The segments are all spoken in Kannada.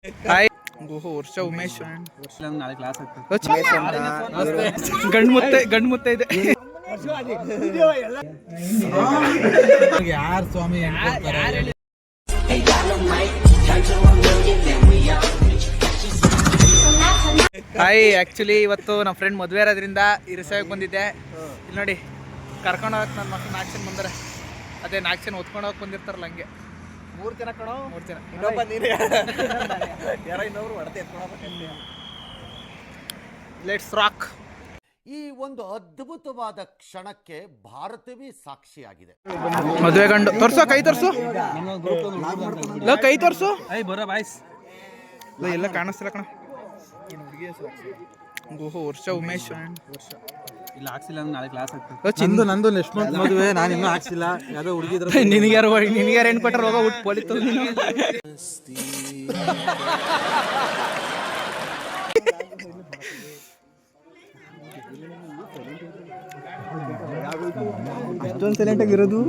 ಹಾಯ್ ಓಹೋ ವರ್ಷ ಉಮೇಶ್ ನಾಳೆ ಕ್ಲಾಸ್ ಆಗ್ತದೆ. ಗಂಡು ಮುತ್ತೆ ಇದೆ. ಯಾರು ಸ್ವಾಮಿ ಹಾಯ್ ಆ್ಯಕ್ಚುಲಿ ಇವತ್ತು ನಮ್ಮ ಫ್ರೆಂಡ್ ಮದುವೆ ಇರೋದ್ರಿಂದ ಇರಿಸಾಗಿ ಬಂದಿದ್ದೆ. ಇಲ್ಲಿ ನೋಡಿ ಕರ್ಕೊಂಡು ಹೋಗಕ್ಕೆ ನನ್ನ ಮಕ್ಕಳು 4 ಜನ ಬಂದರೆ ಅದೇ 4 ಜನ ಹೊತ್ಕೊಂಡು ಹೋಗಕ್ಕೆ ಬಂದಿರ್ತಾರಲ್ಲ ಹಂಗೆ 3 ಜನ ಕಣೋ 3 ಜನ ಇನ್ನೊಬ್ಬ ನೀನು ಯಾರೋ ಇನ್ನೊಬ್ರು ಹೊಡೆದು ಎತ್ಕೊಂಡು ಲೆಟ್ಸ್ ರಾಕ್. ಈ ಒಂದು ಅದ್ಭುತವಾದ ಕ್ಷಣಕ್ಕೆ ಭಾರತವೇ ಸಾಕ್ಷಿಯಾಗಿದೆ. ಮದುವೆ ಗಂಡು ತೋರ್ಸೋ, ಕೈ ತೋರ್ಸು, ಕೈ ತೋರ್ಸು. ಬರೋ ಬಾಯ್ಸ್ ಎಲ್ಲ ಕಾಣಿಸ್ತಿಲ್ಲ ಕಣ. ಓಹೋ ವರ್ಷ ಉಮೇಶ್ ಇಲ್ಲ ಹಾಕ್ಸಿಲ್ಲ ನಾಳೆ ಕ್ಲಾಸ್ ಆಗ್ತದೆ. ನಂದು ನೆಕ್ಸ್ಟ್ ಮಂತ್ ಮದುವೆ, ನಾನು ಇನ್ನೂ ಹಾಕ್ಸಿಲ್ಲ. ಯಾರೋ ಹುಡುಗಿದ್ರು ನಿನಗ್ಯಾರು ಹೆಣ್ಣು ಕೊಟ್ಟರೆ ಹೋಗೋ ಊಟ ಪೊಲೀತು ನೀನು. ಅಷ್ಟೊಂದು ಸೈಲೆಂಟ್ ಆಗಿರೋದು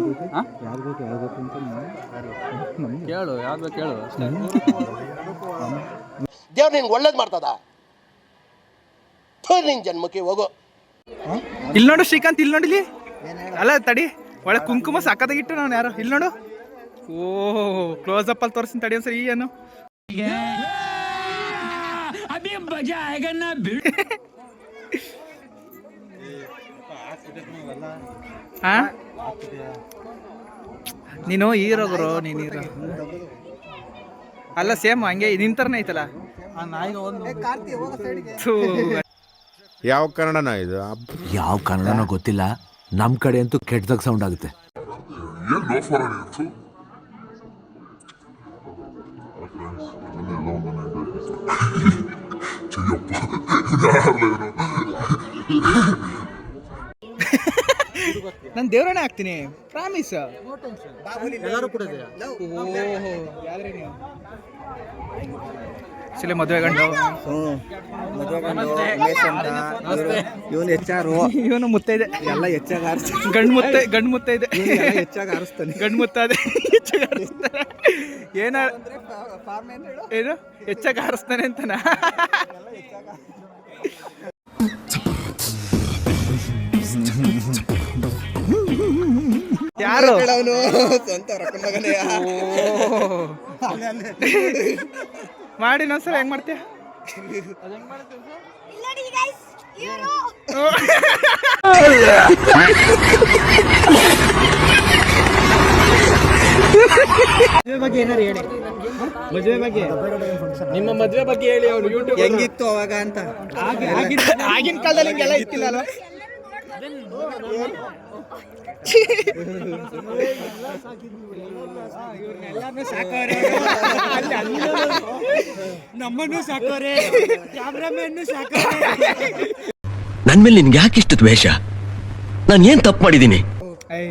ಕೇಳು, ಯಾವ್ದು ಕೇಳು. ದೇವ್ರು ನಿನ್ಗೆ ಒಳ್ಳೇದು ಮಾಡ್ತದ, ನಿನ್ ಜನ್ಮಕ್ಕೆ ಹೋಗೋ. ಇಲ್ಲಿ ನೋಡು ಶ್ರೀಕಾಂತ್, ಇಲ್ಲಿ ನೋಡಿಲಿ. ಅಲ್ಲ ತಡಿ, ಒಳ್ಳೆ ಕುಂಕುಮ ಸಾಕತ್ತಾಗಿಟ್ಟು ನಾನು ಯಾರು ಇಲ್ಲಿ ನೋಡು. ಓಹೋ ಕ್ಲೋಸ್ ಅಪ್ ಅಲ್ಲಿ ತೋರಿಸ್ತೀನಿ ತಡಿ ಒಂದ್ಸರಿ. ಏನು ಹಾ ನೀನು ಹೀರೋ ಗುರು, ನೀನು ಹೀರೋ ಅಲ್ಲ. ಸೇಮ್ ಹಂಗೆ ನಿಂತರನೇ ಐತಲ್ಲ. ಯಾವ ಕನ್ನಡನ ಇದು? ಯಾವ ಕನ್ನಡನೋ ಗೊತ್ತಿಲ್ಲ, ನಮ್ ಕಡೆ ಅಂತೂ ಕೆಟ್ಟದಾಗ ಸೌಂಡ್ ಆಗುತ್ತೆ. ನಾನು ದೇವ್ರನೇ ಹಾಕ್ತೀನಿ, ಪ್ರಾಮಿಸ್. ಎಲ್ಲರೂ ಕೂಡ ಚಿಲೆ ಮದುವೆ ಗಂಡು, ಇವನು ಹೆಚ್ಚಾರು, ಇವನು ಮುತ್ತ ಇದೆ. ಎಲ್ಲ ಹೆಚ್ಚಾಗ ಗಂಡು ಮುತ್ತ ಇದೆ. ಹೆಚ್ಚಾಗಿ ಆರಿಸ್ತಾನೆ. ಗಂಡು ಮುತ್ತ ಅದೇ ಹೆಚ್ಚಾಗಿ ಹಾರಿಸ್ತಾನೆ. ಏನು ಹೆಚ್ಚಾಗಿ ಹಾರಿಸ್ತಾನೆ ಅಂತನಾ? ಯಾರು ಮಾಡಿ ಇನ್ನೊಂದ್ಸಲ ಹೆಂಗ್ ಮಾಡ್ತೀಯ? ಮದುವೆ ಬಗ್ಗೆ, ನಿಮ್ಮ ಮದುವೆ ಬಗ್ಗೆ ಹೇಳಿ. ಅವ್ರು ಯೂಟ್ಯೂಬ್ ಹೆಂಗಿತ್ತು ಅವಾಗ ಅಂತ. ಆಗಿನ ಕಾಲದಲ್ಲಿ ಹಿಂಗೆಲ್ಲ ಇತ್ತಿಲ್ಲ ಅಲ್ವಾ? ನಮ್ಮನ್ನು ಸಾಕೋರೆ, ಕ್ಯಾಮ್ರಾಮನ್ ಸಾಕೋರೆ. ನನ್ ಮೇಲೆ ನಿನ್ಗೆ ಯಾಕೆ ಇಷ್ಟು ದ್ವೇಷ? ನಾನು ಏನ್ ತಪ್ಪು ಮಾಡಿದ್ದೀನಿ?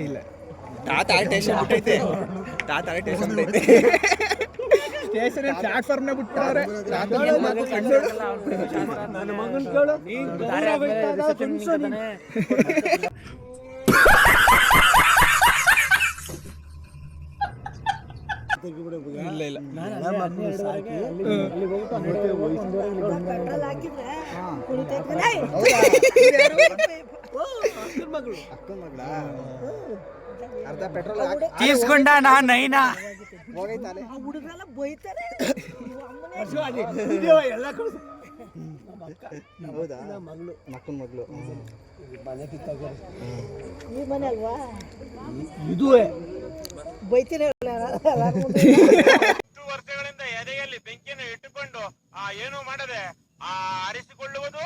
ಇಲ್ಲ ಸ್ಟೇಷನ್ ಪ್ಲಾಟ್ಫಾರ್ಮ್ನ ಬಿಟ್ಬಿಡವ್ರೆ. ನನ್ನ ಮಗನ್ ಕೇಳು, ಇಲ್ಲ ಇಲ್ಲ ಅರ್ಧ ಪೆಟ್ರೋಲ್ ತೀರ್ಸ್ಕೊಂಡ ನೈನಾ ಹೌದಾ? ಮಕ್ಕಳ ಮಗಳು ಇದು ಬೈತೀನಿ. ವರ್ಷಗಳಿಂದ ಎದೆಯಲ್ಲಿ ಬೆಂಕಿಯನ್ನು ಇಟ್ಟುಕೊಂಡು ಏನು ಮಾಡದೆ ಆರಿಸಿಕೊಳ್ಳುವುದು.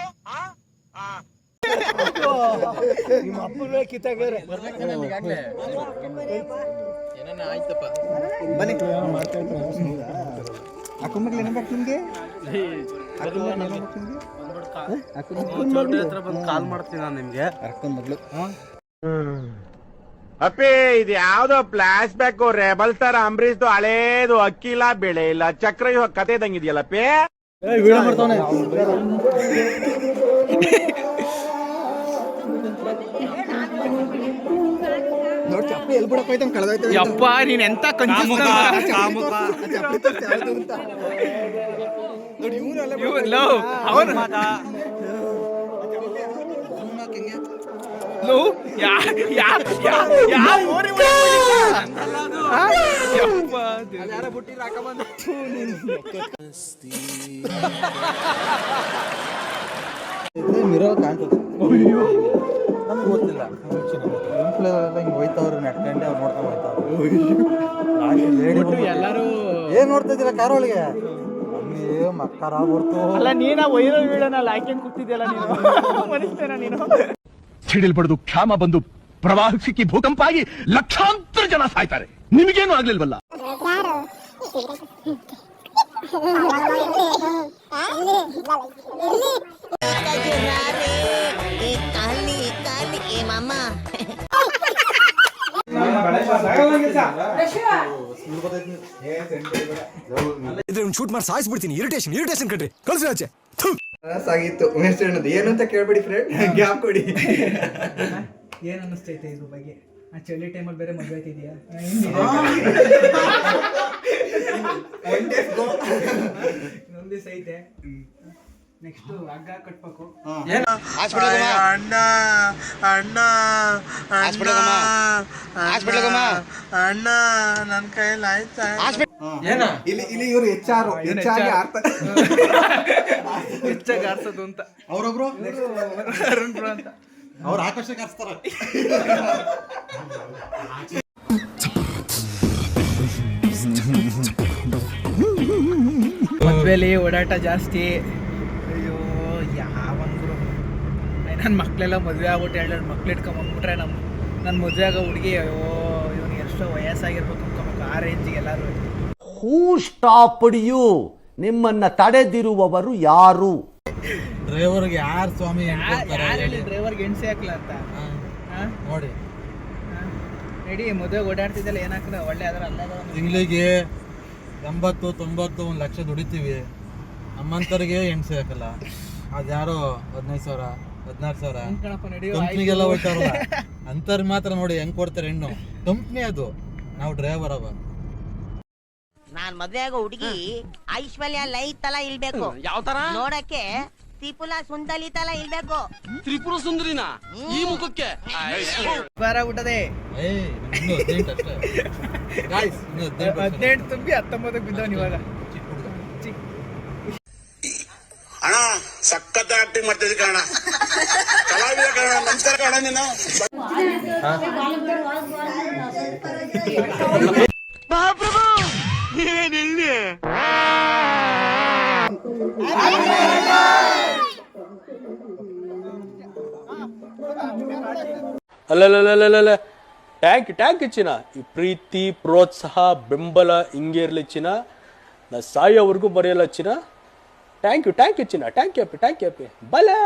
ನಿಮ್ಮ ಅಪ್ಪನ ಕಿತ್ತಾಗ್ರೆ ಆಯ್ತಪ್ಪ ಬನ್ನಿ. ಅಕ್ಕನ ಮಗ್ಳು ಏನ ಬೇಕು ನಿಮ್ಗೆ? ಕಾಲ್ ಮಾಡ್ತೀನಿ ನಾನು ನಿಮ್ಗೆ. ಅಕ್ಕನ ಮಗ್ಳು ಅಪ್ಪಿ, ಇದು ಯಾವ್ದೋ ಫ್ಲಾಶ್ ಬ್ಯಾಕ್ ರೆಬಲ್ ಸ್ಟಾರ್ ಅಂಬರೀಶ್ದು ಹಳೇದು. ಅಕ್ಕಿ ಇಲ್ಲ, ಬೆಳೆ ಇಲ್ಲ, ಚಕ್ರ ಇವಾಗ ಕತೆ ಇದಂಗಿದೆಯಲ್ಲಪ್ಪಿ. ವಿಡಿಯೋ ಮಾಡ್ತಾನೆ. ಯಪ್ಪ ನೀನ್ ಎಂತ ಮಿರೋ ಕಾಣ್ತದೆ ನಮ್ಗೆ ಗೊತ್ತಿಲ್ಲ ಹಿಂಗೆ ಹೋಯ್ತವ್ರು ನಡ್ಕೊಂಡೆ ಅವ್ರು ನೋಡ್ಕೊಂಡು ಹೋಯ್ತವ್ರು ಎಲ್ಲಾರು ಏನ್ ನೋಡ್ತಾ ಇದ್ದೀರಾ ಕಾರ್ ಒಳಗೆ ಮಕ್ಕರ ಬರ್ತು ಅಲ್ಲ ನೀನ ವೈರಲ್ ವಿಡಿಯೋನಲ್ಲಿ ಹಾಕ್ಯಂಗ್ ಕೂತಿದ್ಯಲ್ಲ ನೀನು ಮನುಷ್ಯನ ನೀನು ಸಿಡಿಲ್ಪಡೆದು ಕ್ಷಾಮ ಬಂದು ಪ್ರವಾಹ ಸಿಕ್ಕಿ ಭೂಕಂಪ ಆಗಿ ಲಕ್ಷಾಂತರ ಜನ ಸಾಯ್ತಾರೆ ನಿಮಗೇನು ಆಗ್ಲಿಲ್ವಲ್ಲ ಶೂಟ್ ಮಾಡಿ ಸಾಯಿಸ್ಬಿಡ್ತೀನಿ ಇರಿಟೇಷನ್ ಕಣ್ರಿ ಕಳ್ಸಿ ಆಚೆ ಸಾಗಿತ್ತು ಅನ್ನೋದು ಏನು ಅಂತ ಕೇಳ್ಬಿಡಿ ಫ್ರೆಂಡ್ ಗ್ಯಾಪ್ ಕೊಡಿ ಏನ್ ಅನ್ನಿಸ್ತೈತೆ ಇದ್ರ ಬಗ್ಗೆ ಆ ಚಳಿ ಟೈಮಲ್ಲಿ ಬೇರೆ ಮದುವೆ ಆಯ್ತಿದ್ಯಾ ಇನ್ನೊಂದ್ ದಿವಸ ಐತೆ ನೆಕ್ಸ್ಟ್ ಹಗ್ಗ ಕಟ್ಬೇಕು ಅಣ್ಣ ಅಣ್ಣ ಅಣ್ಣ ನನ್ ಕೈಯಲ್ಲಿ ಆಯ್ತಾ ಇಲ್ಲಿ ಇವ್ರು ಹೆಚ್ಚಾಗಿ ಹೆಚ್ಚಾಗಿ ಆಡ್ಸೋದು ಅಂತ ಅವ್ರೊಬ್ರು ಅರುಣ್ ಬ್ರೋ ಅಂತ ಅವ್ರು ಆಕರ್ಷಕ್ಕೆ ಆಡ್ಸ್ತಾರ ಮದ್ವೆಲಿ ಓಡಾಟ ಜಾಸ್ತಿ ಅಯ್ಯೋ ಯಾವಂದ್ರು ನನ್ನ ಮಕ್ಕಳೆಲ್ಲ ಮದುವೆ ಆಗ್ಬಿಟ್ಟು 2 ಮಕ್ಳು ಇಟ್ಕೊಂಬಂದ್ಬಿಟ್ರೆ ನನ್ನ ಮದುವೆ ಆಗೋ ಹುಡುಗಿ ಅಯ್ಯೋ ಇವನಿಗೆ ಎಷ್ಟೋ ವಯಸ್ಸಾಗಿರ್ಬೇಕು ಅನ್ಕೋಬೇಕು ಆ ರೇಂಜಿಗೆ ಎಲ್ಲರೂ ಹೂ ಸ್ಟಾಪ್ಡ್ ಯು? ನಿಮ್ಮನ್ನ ತಡೆದಿರುವವರು ಯಾರು? ಡ್ರೈವರ್ಗೆ ಯಾರು ಸ್ವಾಮಿ ಯಾರು ಹೇಳಿ ಡ್ರೈವರ್ಗೆ ಎಣ್ಸೆ ಹಾಕ್ಲ ಅಂತ ನೋಡಿ ನಡಿ ಮದುವೆಗೆ ಓಡಾಡ್ತಿದ್ದಲ್ಲ ಏನಾಗ್ತದೆ ಒಳ್ಳೆ ಅದರ ಅಲ್ಲ ತಿಂಗಳಿಗೆ 80-90 1 ಲಕ್ಷ ದುಡಿತೀವಿ ನಮ್ಮಂತರಿಗೆ ಎಣ್ಸೆ ಹಾಕಲ್ಲ ಅದ್ಯಾರೋ 15,000 16,000 ಕಂಪ್ನಿಗೆಲ್ಲ ಹೋಗ್ತಾರಲ್ಲ ಅಂತರ್ ಮಾತ್ರ ನೋಡಿ ಹೆಂಗ್ ಕೊಡ್ತಾರೆ ಹೆಣ್ಣು ಕಂಪ್ನಿ ಅದು ನಾವು ಡ್ರೈವರ್ ಅವ ನಾನ್ ಮದ್ವೆ ಆಗೋ ಹುಡುಗಿ ಐಶ್ವರ್ಯ ಲೈ ತಲ ಇಲ್ಬೇಕು ಯಾವ ತರ ನೋಡಕ್ಕೆ ತ್ರಿಪುರ ಸುಂದರಿ ತಲ ಇಲ್ಬೇಕು ತ್ರಿಪುರ ಸುಂದರಿನಾ ಈ ಮುಖಕ್ಕೆ ಬಾರ ಊಟದೆ 18 ತುಂಬಿ 19 ಬಿದ್ದವನ್ ಇವಾಗ ಅಣ್ಣ ಸಖತ್ ಆಕ್ಟಿಂಗ್ ಮಾಡ್ತಿದ್ದೆ ಕಣ ಕಲಾವಿದ ಕಣ ನಮಸ್ಕಾರ ಕಣ ನೀನು ಮಹಾಪ್ರಭು ನೀವೇನಿಲ್ಲಿ ಅಲ್ಲಲ್ಲ ಟ್ಯಾಂಕ್ ಚಿನ್ನ ಈ ಪ್ರೀತಿ ಪ್ರೋತ್ಸಾಹ ಬೆಂಬಲ ಹಿಂಗೆ ಇರಲಿ ಚಿನ್ನ ನಾ ಸಾಯೋವರೆಗೂ ಬರೆಯಲ್ಲ ಚಿನ್ನ ಥ್ಯಾಂಕ್ ಯು ಚಿನ್ನ ಥ್ಯಾಂಕ್ ಯು ಬಲೆ